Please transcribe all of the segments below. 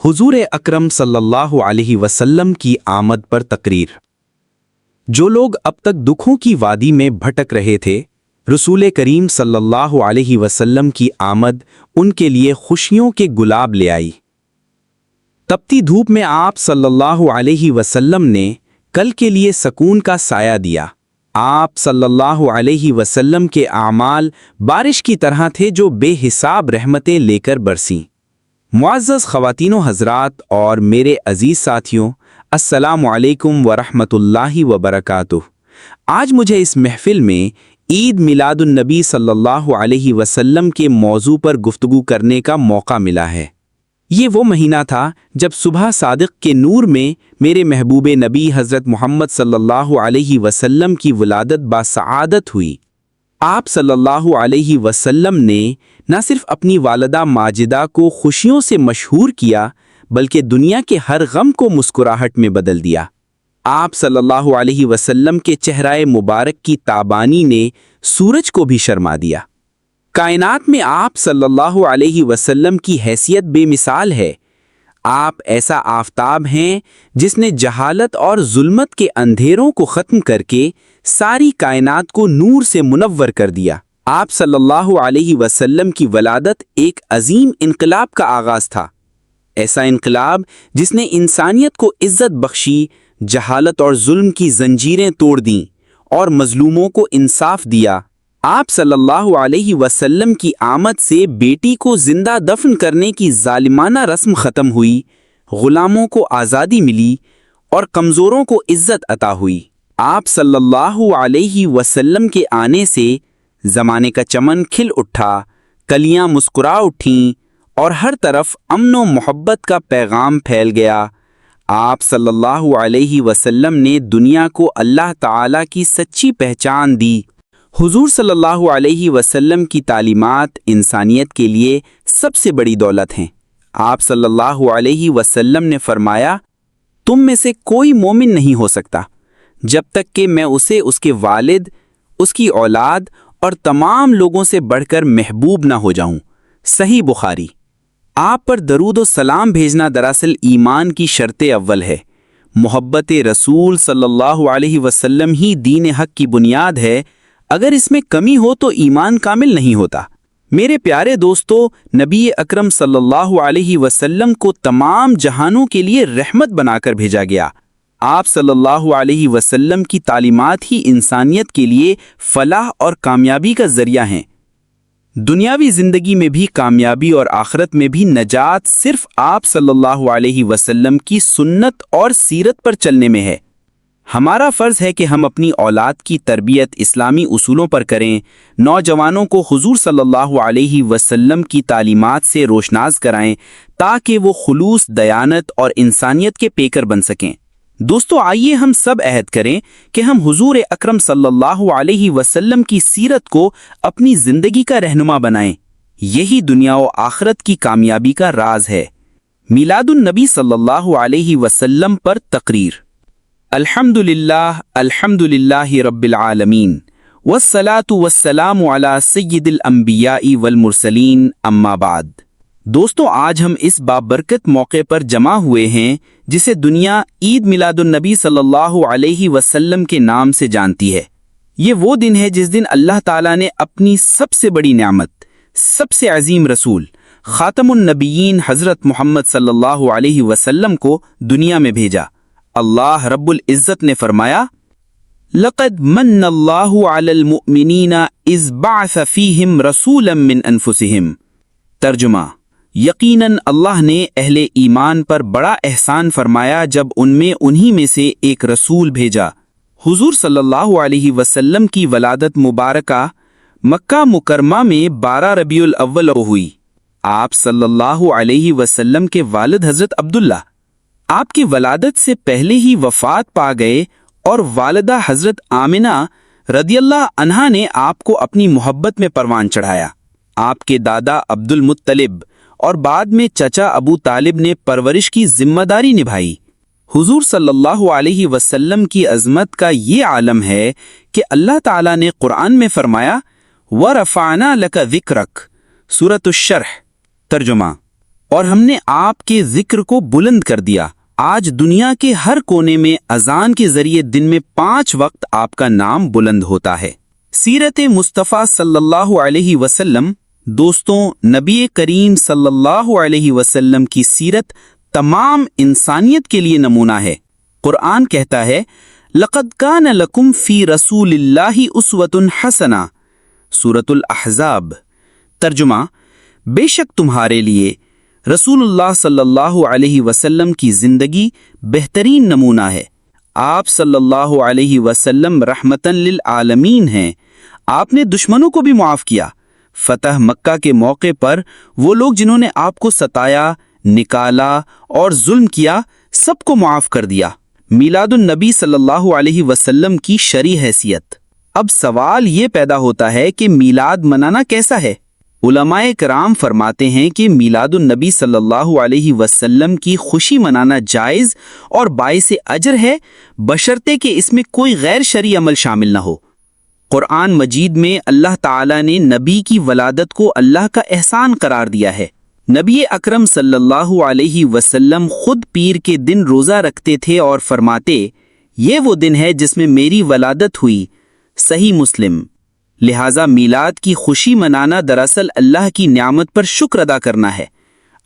हुजूर अकरम सल्लल्लाहु अलैहि वसल्लम की आमद पर तकरीर। जो लोग अब तक दुखों की वादी में भटक रहे थे, रसूल करीम सल्लल्लाहु अलैहि वसल्लम की आमद उनके लिए खुशियों के गुलाब ले आई। तपती धूप में आप सल्लल्लाहु अलैहि वसल्लम ने कल के लिए सकून का साया दिया। आप सल्लल्लाहु अलैहि वसल्लम के आमाल बारिश की तरह थे जो बेहिसाब रहमतें लेकर बरसीं। मुअज़्ज़ज़ ख़वातीनो हज़रात और मेरे अज़ीज़ साथियों, अस्सलामु अलैकुम वरहमतुल्लाहि वबरकातुह। आज मुझे इस महफ़िल में ईद मिलादुन नबी सल्लल्लाहु अलैहि वसल्लम के मौजू पर गुफ्तगू करने का मौका मिला है। ये वो महीना था जब सुबह सादिक़ के नूर में मेरे महबूब नबी हज़रत मोहम्मद सल्लल्लाहु अलैहि वसल्लम की विलादत बासआदत हुई। आप सल्लल्लाहु अलैहि वसल्लम ने न सिर्फ अपनी वालिदा माजिदा को खुशियों से मशहूर किया, बल्कि दुनिया के हर गम को मुस्कुराहट में बदल दिया। आप सल्लल्लाहु अलैहि वसल्लम के चेहराए मुबारक की ताबानी ने सूरज को भी शर्मा दिया। कायनात में आप सल्लल्लाहु अलैहि वसल्लम की हैसियत बेमिसाल है। आप ऐसा आफताब हैं जिसने जहालत और जुल्मत के अंधेरों को ख़त्म करके सारी कायनात को नूर से मुनव्वर कर दिया। आप सल्लल्लाहु अलैहि वसल्लम की वलादत एक अजीम इनकलाब का आगाज़ था। ऐसा इनकलाब जिसने इंसानियत को इज़्ज़त बख्शी, जहालत और जुल्म की जंजीरें तोड़ दीं और मजलूमों को इंसाफ दिया। आप सल्लल्लाहु अलैहि वसल्लम की आमद से बेटी को जिंदा दफन करने की जालिमाना रस्म ख़त्म हुई, ग़ुलामों को आज़ादी मिली और कमज़ोरों को इज़्ज़त अता हुई। आप सल्लल्लाहु अलैहि वसल्लम के आने से ज़माने का चमन खिल उठा, कलियां मुस्कुरा उठीं और हर तरफ अमन व मोहब्बत का पैगाम फैल गया। आप सल्लल्लाहु अलैहि वसल्लम ने दुनिया को अल्लाह ताला की सच्ची पहचान दी। हुजूर सल्लल्लाहु अलैहि वसल्लम की तालीमात इंसानियत के लिए सबसे बड़ी दौलत हैं। आप सल्लल्लाहु अलैहि वसल्लम ने फरमाया, तुम में से कोई मोमिन नहीं हो सकता जब तक कि मैं उसे उसके वालिद, उसकी औलाद और तमाम लोगों से बढ़कर महबूब ना हो जाऊं। सही बुखारी। आप पर दरूद व सलाम भेजना दरअसल ईमान की शर्त अव्वल है। मोहब्बत रसूल सल्लल्लाहु अलैहि वसल्लम ही दीन हक की बुनियाद है। अगर इसमें कमी हो तो ईमान कामिल नहीं होता। मेरे प्यारे दोस्तों, नबी अकरम सल्लल्लाहु अलैहि वसल्लम को तमाम जहानों के लिए रहमत बनाकर भेजा गया। आप सल्लल्लाहु अलैहि वसल्लम की तालीमात ही इंसानियत के लिए फलाह और कामयाबी का जरिया हैं। दुनियावी ज़िंदगी में भी कामयाबी और आखिरत में भी नजात सिर्फ आप सल्लल्लाहु अलैहि वसल्लम की सुन्नत और सीरत पर चलने में है। हमारा फ़र्ज़ है कि हम अपनी औलाद की तरबियत इस्लामी उसूलों पर करें, नौजवानों को हुजूर सल्लल्लाहु अलैहि वसल्लम की तालीमात से रोशनास कराएं ताकि वो खुलूस, दयानत और इंसानियत के पेकर बन सकें। दोस्तों, आइए हम सब अहद करें कि हम हुजूर अकरम सल्लल्लाहु अलैहि वसल्लम की सीरत को अपनी ज़िंदगी का रहनुमा बनाएं। यही दुनिया और आखिरत की कामयाबी का राज है। मिलादुन नबी सल्लल्लाहु अलैहि वसल्लम पर तकरीर। अल्हम्दुलिल्लाहि रब्बिल आलमीन वस्सलातु वस्सलामु अला सय्यिदिल अंबियाई वल मुरसलीन, अम्मा बाद। दोस्तों, आज हम इस बाबरकत मौके पर जमा हुए हैं जिसे दुनिया ईद मिलादुन नबी सल्लल्लाहु अलैहि वसल्लम के नाम से जानती है। ये वो दिन है जिस दिन अल्लाह ताला ने अपनी सबसे बड़ी नेमत, सबसे अजीम रसूल खातमुन नबीयीन हज़रत मोहम्मद सल्लल्लाहु अलैहि वसल्लम को दुनिया में भेजा। अल्लाह रब्बुल इज़्ज़त ने फरमाया, लक़द मन्नल्लाहु अलल मुअमिनीना इज़ बअस फ़ीहिम रसूलन मिन अनफुसिहिम। तर्जुमा, यकीनन अल्लाह ने अहले ईमान पर बड़ा एहसान फरमाया जब उनमें उन्हीं में से एक रसूल भेजा। हुजूर सल्लल्लाहु अलैहि वसल्लम की वलादत मुबारका मक्का मुकरमा में 12 रबीउल अव्वल को हुई। आप सल्लल्लाहु अलैहि वसल्लम के वालिद हज़रत अब्दुल्ला आपकी वलादत से पहले ही वफ़ात पा गए और वालिदा हज़रत आमिना रदियल्लाहु अन्हा ने आपको अपनी मोहब्बत में परवान चढ़ाया। आपके दादा अब्दुल मुत्तलिब और बाद में चचा अबू तालिब ने परवरिश की जिम्मेदारी निभाई। हुजूर सल्लल्लाहु अलैहि वसल्लम की अज़मत का ये आलम है कि अल्लाह ताला ने कुरान में फरमाया, व रफ़अना लका ज़िक्रक, सूरतुश शरह। तर्जुमा, اور ہم نے آپ کے ذکر کو بلند کر دیا۔ آج دنیا کے ہر کونے میں اذان کے ذریعے دن میں 5 وقت آپ کا نام بلند ہوتا ہے۔ سیرت مصطفیٰ صلی اللہ علیہ وسلم۔ دوستوں، نبی کریم صلی اللہ علیہ وسلم کی سیرت تمام انسانیت کے لیے نمونہ ہے۔ قرآن کہتا ہے، لَقَدْ كَانَ لَكُمْ فِي رَسُولِ اللَّهِ أُسْوَةٌ حَسَنَةٌ، سورۃ الأحزاب۔ ترجمہ، بے شک تمہارے لیے رسول اللہ صلی اللہ علیہ وسلم کی زندگی بہترین نمونہ ہے۔ آپ صلی اللہ علیہ وسلم رحمتاً للعالمین ہیں۔ آپ نے دشمنوں کو بھی معاف کیا۔ فتح مکہ کے موقع پر وہ لوگ جنہوں نے آپ کو ستایا، نکالا اور ظلم کیا، سب کو معاف کر دیا۔ میلاد النبی صلی اللہ علیہ وسلم کی شرعی حیثیت۔ اب سوال یہ پیدا ہوتا ہے کہ میلاد منانا کیسا ہے؟ علماء کرام فرماتے ہیں کہ میلاد النبی صلی اللہ علیہ وسلم کی خوشی منانا جائز اور باعث اجر ہے، بشرطے کہ اس میں کوئی غیر شرعی عمل شامل نہ ہو۔ قرآن مجید میں اللہ تعالیٰ نے نبی کی ولادت کو اللہ کا احسان قرار دیا ہے۔ نبی اکرم صلی اللہ علیہ وسلم خود پیر کے دن روزہ رکھتے تھے اور فرماتے، یہ وہ دن ہے جس میں میری ولادت ہوئی، صحیح مسلم۔ لہٰذا میلاد کی خوشی منانا دراصل اللہ کی نعمت پر شکر ادا کرنا ہے۔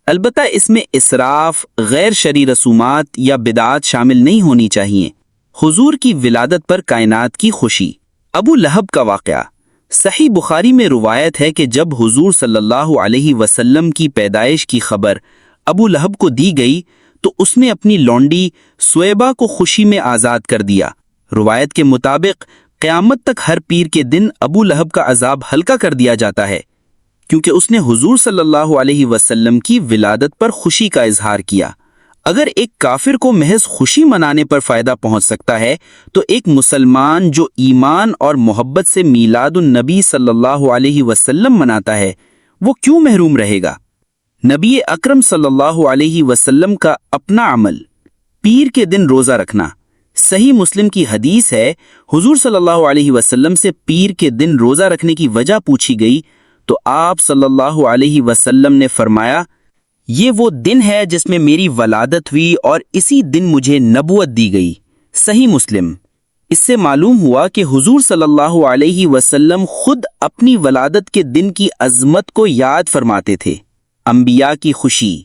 البتہ اس میں اسراف، غیر شرعی رسومات یا بدعات شامل نہیں ہونی چاہیے۔ حضور کی ولادت پر کائنات کی خوشی۔ ابو لہب کا واقعہ۔ صحیح بخاری میں روایت ہے کہ جب حضور صلی اللہ علیہ وسلم کی پیدائش کی خبر ابو لہب کو دی گئی تو اس نے اپنی لونڈی سویبہ کو خوشی میں آزاد کر دیا۔ روایت کے مطابق قیامت تک ہر پیر کے دن ابو لہب کا عذاب ہلکا کر دیا جاتا ہے، کیونکہ اس نے حضور صلی اللہ علیہ وسلم کی ولادت پر خوشی کا اظہار کیا۔ اگر ایک کافر کو محض خوشی منانے پر فائدہ پہنچ سکتا ہے تو ایک مسلمان جو ایمان اور محبت سے میلاد النبی صلی اللہ علیہ وسلم مناتا ہے، وہ کیوں محروم رہے گا؟ نبی اکرم صلی اللہ علیہ وسلم کا اپنا عمل، پیر کے دن روزہ رکھنا۔ صحیح مسلم کی حدیث ہے، حضور صلی اللہ علیہ وسلم سے پیر کے دن روزہ رکھنے کی وجہ پوچھی گئی تو آپ صلی اللہ علیہ وسلم نے فرمایا، یہ وہ دن ہے جس میں میری ولادت ہوئی اور اسی دن مجھے نبوت دی گئی، صحیح مسلم۔ اس سے معلوم ہوا کہ حضور صلی اللہ علیہ وسلم خود اپنی ولادت کے دن کی عظمت کو یاد فرماتے تھے۔ انبیاء کی خوشی۔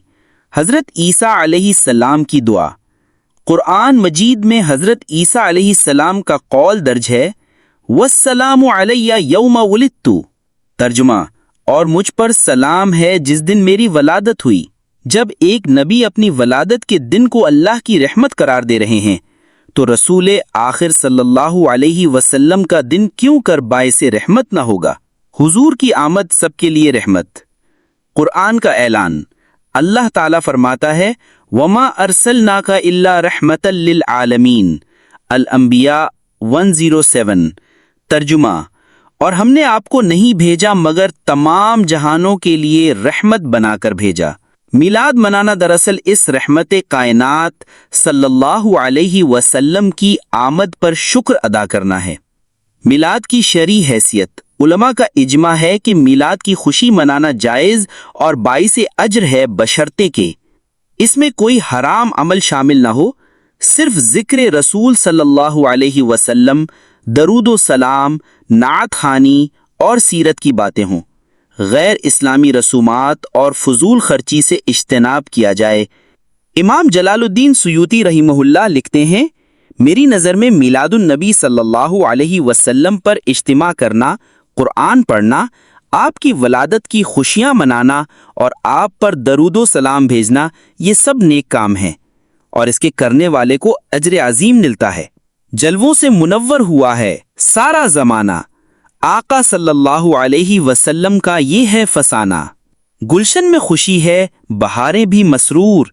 حضرت عیسیٰ علیہ السلام کی دعا۔ قرآن مجید میں حضرت عیسیٰ علیہ السلام کا قول درج ہے، وَالسَّلَامُ عَلَيَّ يَوْمَ وُلِدتُّ، ترجمہ، اور مجھ پر سلام ہے جس دن میری ولادت ہوئی۔ جب ایک نبی اپنی ولادت کے دن کو اللہ کی رحمت قرار دے رہے ہیں تو رسول آخر صلی اللہ علیہ وسلم کا دن کیوں کر باعث رحمت نہ ہوگا؟ حضور کی آمد سب کے لیے رحمت۔ قرآن کا اعلان۔ اللہ تعالیٰ فرماتا ہے، وَمَا أَرْسَلْنَاكَ إِلَّا رَحْمَةً لِلْعَالَمِينَ، الانبیاء 107۔ ترجمہ، اور ہم نے آپ کو نہیں بھیجا مگر تمام جہانوں کے لیے رحمت بنا کر بھیجا۔ میلاد منانا دراصل اس رحمت کائنات صلی اللہ علیہ وسلم کی آمد پر شکر ادا کرنا ہے۔ میلاد کی شرعی حیثیت۔ علماء کا اجماع ہے کہ میلاد کی خوشی منانا جائز اور باعث اجر ہے، بشرطے کہ اس میں کوئی حرام عمل شامل نہ ہو، صرف ذکر رسول صلی اللہ علیہ وسلم، درود و سلام، نعت خوانی اور سیرت کی باتیں ہوں۔ غیر اسلامی رسومات اور فضول خرچی سے اجتناب کیا جائے۔ امام جلال الدین سیوطی رحمہ اللہ لکھتے ہیں، میری نظر میں میلاد النبی صلی اللہ علیہ وسلم پر اجتماع کرنا، قرآن پڑھنا، آپ کی ولادت کی خوشیاں منانا اور آپ پر درود و سلام بھیجنا، یہ سب نیک کام ہیں اور اس کے کرنے والے کو اجر عظیم ملتا ہے۔ جلووں سے منور ہوا ہے سارا زمانہ، آقا صلی اللہ علیہ وسلم کا یہ ہے فسانہ۔ گلشن میں خوشی ہے، بہاریں بھی مسرور،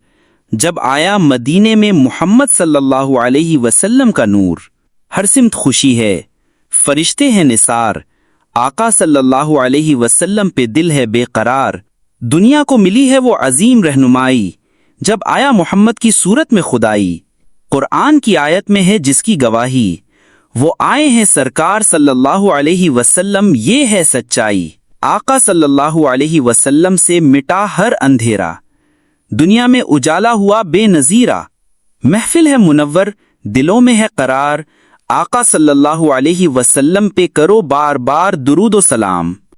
جب آیا مدینے میں محمد صلی اللہ علیہ وسلم کا نور۔ ہر سمت خوشی ہے، فرشتے ہیں نثار، آقا صلی اللہ علیہ وسلم پہ دل ہے بے قرار۔ دنیا کو ملی ہے وہ عظیم رہنمائی، جب آیا محمد کی صورت میں خدائی۔ قرآن کی آیت میں ہے جس کی گواہی، وہ آئے ہیں سرکار صلی اللہ علیہ وسلم، یہ ہے سچائی۔ آقا صلی اللہ علیہ وسلم سے مٹا ہر اندھیرا، دنیا میں اجالا ہوا بے نظیرہ، محفل ہے منور، دلوں میں ہے قرار، آقا صلی اللہ علیہ وسلم پہ کرو بار بار درود و سلام۔